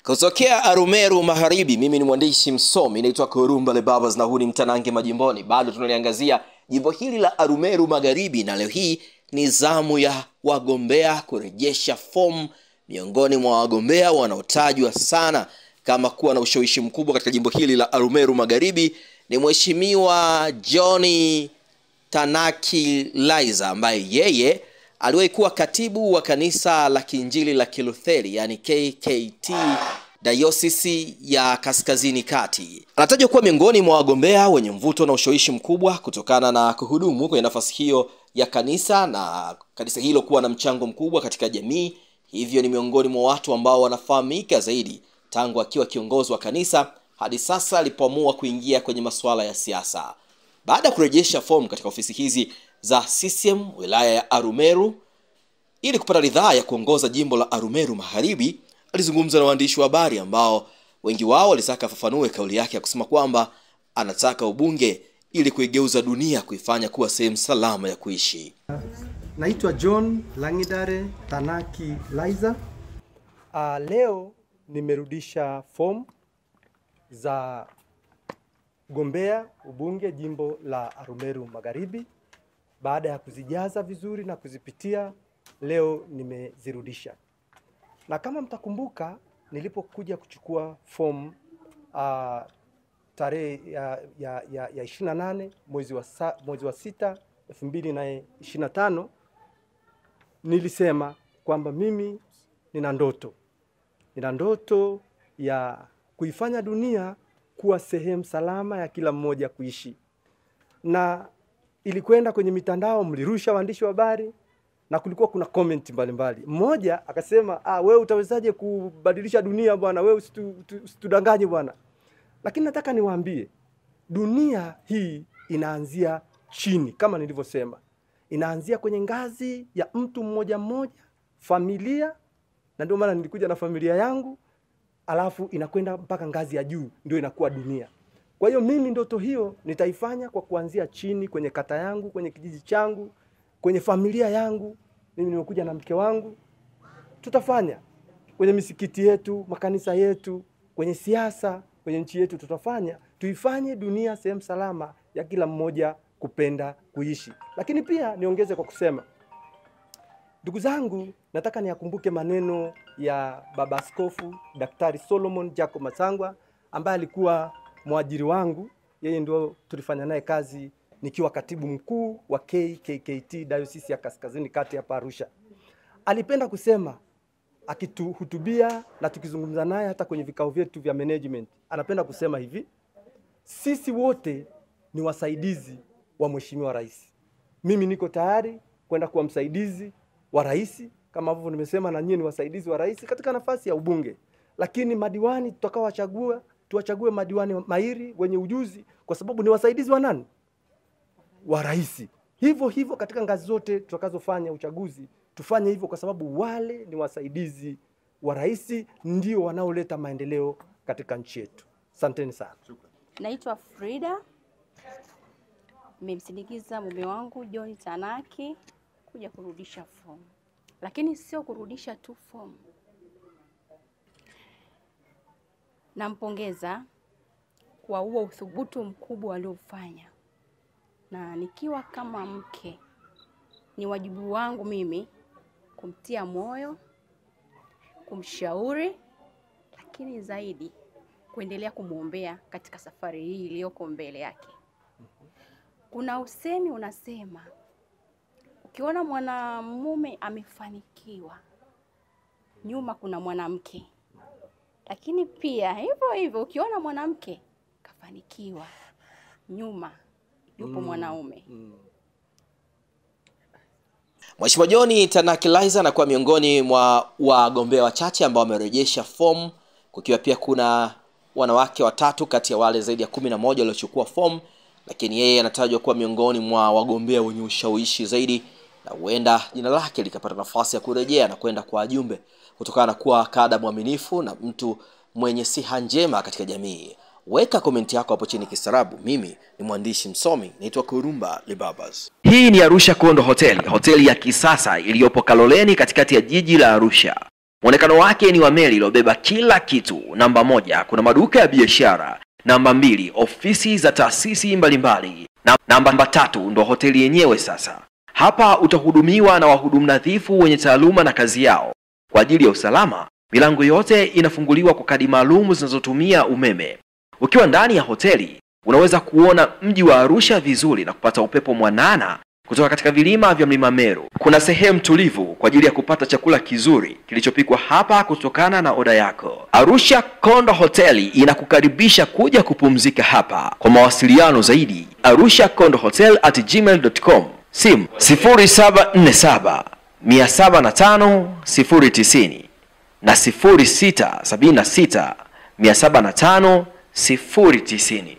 Kutokea Arumeru Magharibi, mimi ni mwandishi msomi naitwa Kurumba Lebabas na huu ni Mtanange Majimboni. Bado tunaliangazia jimbo hili la Arumeru Magharibi, na leo hii ni zamu ya wagombea kurejesha fomu. Miongoni mwa wagombea wanaotajwa sana kama kuwa na ushawishi mkubwa katika jimbo hili la Arumeru Magharibi ni Mheshimiwa John Tanaki Liza, ambaye yeye aliwahi kuwa katibu wa kanisa la Kiinjili la Kilutheri, yani KKT Diocese ya Kaskazini Kati. Anatajwa kuwa miongoni mwa wagombea wenye mvuto na ushawishi mkubwa kutokana na kuhudumu kwenye nafasi hiyo ya kanisa na kanisa hilo kuwa na mchango mkubwa katika jamii. Hivyo ni miongoni mwa watu ambao wanafahamika zaidi tangu akiwa kiongozi wa kanisa hadi sasa alipoamua kuingia kwenye masuala ya siasa. Baada ya kurejesha fomu katika ofisi hizi za CCM wilaya ya Arumeru ili kupata ridhaa ya kuongoza jimbo la Arumeru Magharibi, alizungumza na waandishi wa habari ambao wengi wao walitaka afafanue kauli yake ya kusema kwamba anataka ubunge ili kuigeuza dunia kuifanya kuwa sehemu salama ya kuishi. Naitwa John Langidare Tanaki Liza. Leo nimerudisha fomu za gombea ubunge jimbo la Arumeru Magharibi. Baada ya kuzijaza vizuri na kuzipitia, leo nimezirudisha. Na kama mtakumbuka, nilipokuja kuchukua fomu tarehe ya 28 mwezi wa 6 2025, nilisema kwamba mimi nina ndoto ya kuifanya dunia kuwa sehemu salama ya kila mmoja kuishi. Na ilikwenda kwenye mitandao, mlirusha waandishi wa habari na kulikuwa kuna comment mbalimbali. Mmoja akasema, wewe utawezaje kubadilisha dunia bwana, wewe usitudanganye bwana. Lakini nataka niwaambie, dunia hii inaanzia chini kama nilivyosema. Inaanzia kwenye ngazi ya mtu mmoja mmoja, familia, na ndio maana nilikuja na familia yangu, alafu inakwenda mpaka ngazi ya juu, ndio inakuwa dunia. Kwa hiyo mimi ndoto hiyo nitaifanya kwa kuanzia chini, kwenye kata yangu, kwenye kijiji changu, kwenye familia yangu. Mimi nimekuja na mke wangu. Tutafanya kwenye misikiti yetu, makanisa yetu, kwenye siasa, kwenye nchi yetu tutafanya. Tuifanye dunia sehemu salama ya kila mmoja kupenda kuishi. Lakini pia niongeze kwa kusema, ndugu zangu, nataka niyakumbuke maneno ya Baba Askofu Daktari Solomon Jacob Masangwa, ambaye alikuwa mwajiri wangu. Yeye ndio tulifanya naye kazi nikiwa katibu mkuu wa KKT Diocese ya Kaskazini Kati hapa Arusha. Alipenda kusema, akituhutubia na tukizungumza naye hata kwenye vikao vyetu vya management, anapenda kusema hivi: sisi wote ni wasaidizi wa Mheshimiwa Rais. Mimi niko tayari kwenda kuwa msaidizi wa rais, kama ambavyo nimesema na nyinyi ni wasaidizi wa rais katika nafasi ya ubunge. Lakini madiwani tutakawachagua, tuwachague madiwani mahiri wenye ujuzi, kwa sababu ni wasaidizi wa nani? Wa rais. Hivyo katika ngazi zote tutakazofanya uchaguzi, tufanye hivyo kwa sababu wale ni wasaidizi wa rais, ndio wanaoleta maendeleo katika nchi yetu. Asanteni sana. Naitwa Frida. Nimemsindikiza mume wangu John Tanaki kuja kurudisha fomu. Lakini sio kurudisha tu fomu. Nampongeza kwa huo uthubutu mkubwa aliofanya. Na nikiwa kama mke, ni wajibu wangu mimi kumtia moyo, kumshauri, lakini zaidi kuendelea kumuombea katika safari hii iliyoko mbele yake. Kuna usemi unasema, ukiona mwanamume amefanikiwa, nyuma kuna mwanamke. Lakini pia hivyo ukiona mwanamke kafanikiwa, nyuma yupo mwanaume. Mheshimiwa John Tanaki Liza anakuwa miongoni mwa wagombea wachache ambao wamerejesha fomu, kukiwa pia kuna wanawake watatu kati ya wale zaidi ya 11 waliochukua fomu, lakini yeye anatajwa kuwa miongoni mwa wagombea wenye ushawishi zaidi, na huenda jina lake likapata nafasi ya kurejea na kwenda kwa wajumbe kutokana na kuwa kada mwaminifu na mtu mwenye siha njema katika jamii. Weka komenti yako hapo chini kistaarabu. Mimi ni mwandishi msomi naitwa Kurumba Lebabas. Hii ni Arusha Kondo Hotel, hoteli ya kisasa iliyopo Kaloleni katikati ya jiji la Arusha. Muonekano wake ni wa meli iliyobeba kila kitu. Namba 1, kuna maduka ya biashara. Namba 2, ofisi za taasisi mbalimbali. Namba 3, ndo hoteli yenyewe sasa. Hapa utahudumiwa na wahudumu nadhifu wenye taaluma na kazi yao. Kwa ajili ya usalama, milango yote inafunguliwa kwa kadi maalum zinazotumia umeme. Ukiwa ndani ya hoteli, unaweza kuona mji wa Arusha vizuri na kupata upepo mwanana kutoka katika vilima vya Mlima Meru. Kuna sehemu tulivu kwa ajili ya kupata chakula kizuri kilichopikwa hapa kutokana na oda yako. Arusha Kondo Hoteli inakukaribisha kuja kupumzika hapa. Kwa mawasiliano zaidi, arushakondohotel@gmail.com. Simu 0747 705 090 na 0676 705 090.